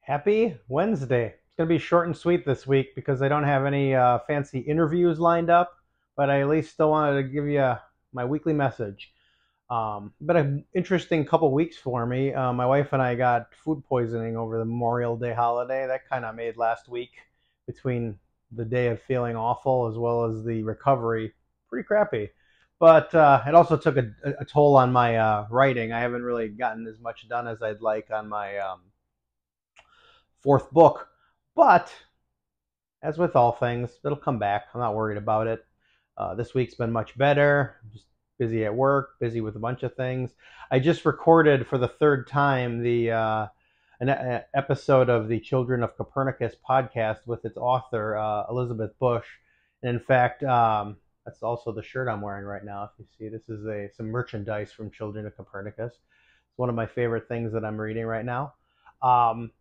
Happy Wednesday. It's going to be short and sweet this week because I don't have any fancy interviews lined up, but I at least still wanted to give you my weekly message. Been an interesting couple weeks for me. My wife and I got food poisoning over the Memorial Day holiday. That kind of made last week, between the day of feeling awful as well as the recovery, pretty crappy. But it also took a toll on my writing. I haven't really gotten as much done as I'd like on my fourth book. But as with all things, it'll come back. I'm not worried about it. This week's been much better. Just busy at work, busy with a bunch of things. I just recorded for the third time an episode of the Children of Copernicus podcast with its author, Elizabeth Bush. And in fact, that's also the shirt I'm wearing right now. If you see, this is some merchandise from Children of Copernicus. It's one of my favorite things that I'm reading right now.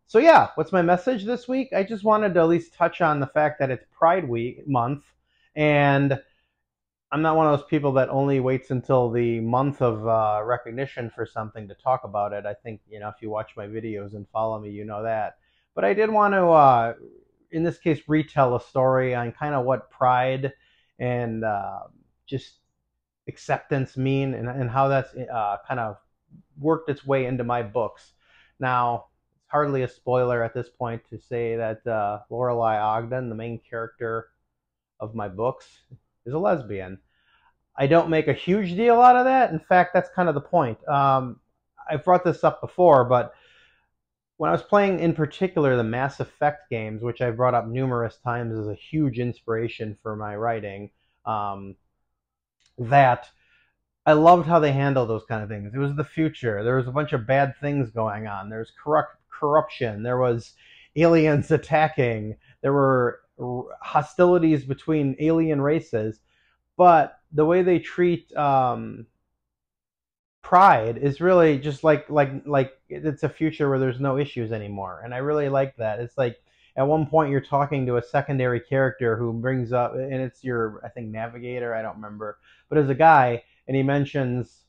So yeah, what's my message this week? I just wanted to at least touch on the fact that it's Pride Week month, and I'm not one of those people that only waits until the month of recognition for something to talk about it. I think, if you watch my videos and follow me, you know that. But I did want to, in this case, retell a story on kind of what pride and just acceptance mean, and how that's kind of worked its way into my books. Now, hardly a spoiler at this point to say that Lorelei Ogden, the main character of my books, is a lesbian. I don't make a huge deal out of that. In fact, that's kind of the point. I've brought this up before, but when I was playing, in particular, the Mass Effect games, which I've brought up numerous times as a huge inspiration for my writing, that I loved how they handled those kind of things. It was the future. There was a bunch of bad things going on. There was corruption. There was aliens attacking. There were hostilities between alien races. But the way they treat pride is really just like it's a future where there's no issues anymore. And I really like that. It's like at one point you're talking to a secondary character who brings up, and it's your, I think, navigator, I don't remember, but as a guy, and he mentions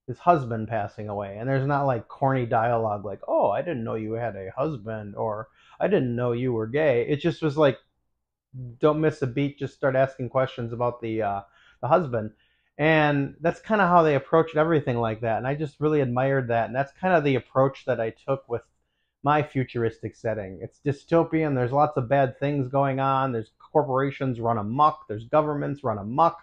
his husband passing away, and there's not like corny dialogue like, "Oh, I didn't know you had a husband," or "I didn't know you were gay." It just was like, don't miss a beat, just start asking questions about the husband. And that's kind of how they approached everything like that, and I just really admired that. And that's kind of the approach that I took with my futuristic setting. It's dystopian. There's lots of bad things going on. There's corporations run amok. There's governments run amok.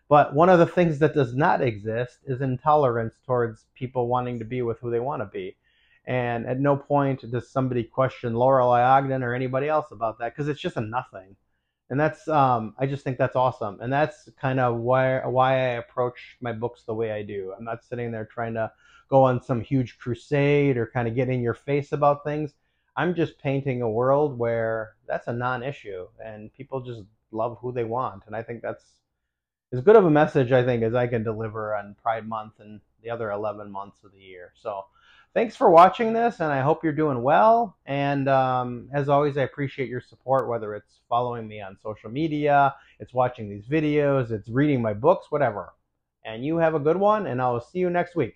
But one of the things that does not exist is intolerance towards people wanting to be with who they want to be. And at no point does somebody question Lorelei Ogden or anybody else about that, because it's just a nothing. And that's, I just think that's awesome. And that's kind of why I approach my books the way I do. I'm not sitting there trying to go on some huge crusade or kind of get in your face about things. I'm just painting a world where that's a non-issue and people just love who they want. And I think that's as good of a message, I think, as I can deliver on Pride Month and the other 11 months of the year. So thanks for watching this, and I hope you're doing well. And as always, I appreciate your support, whether it's following me on social media, it's watching these videos, it's reading my books, whatever. And you have a good one, and I'll see you next week.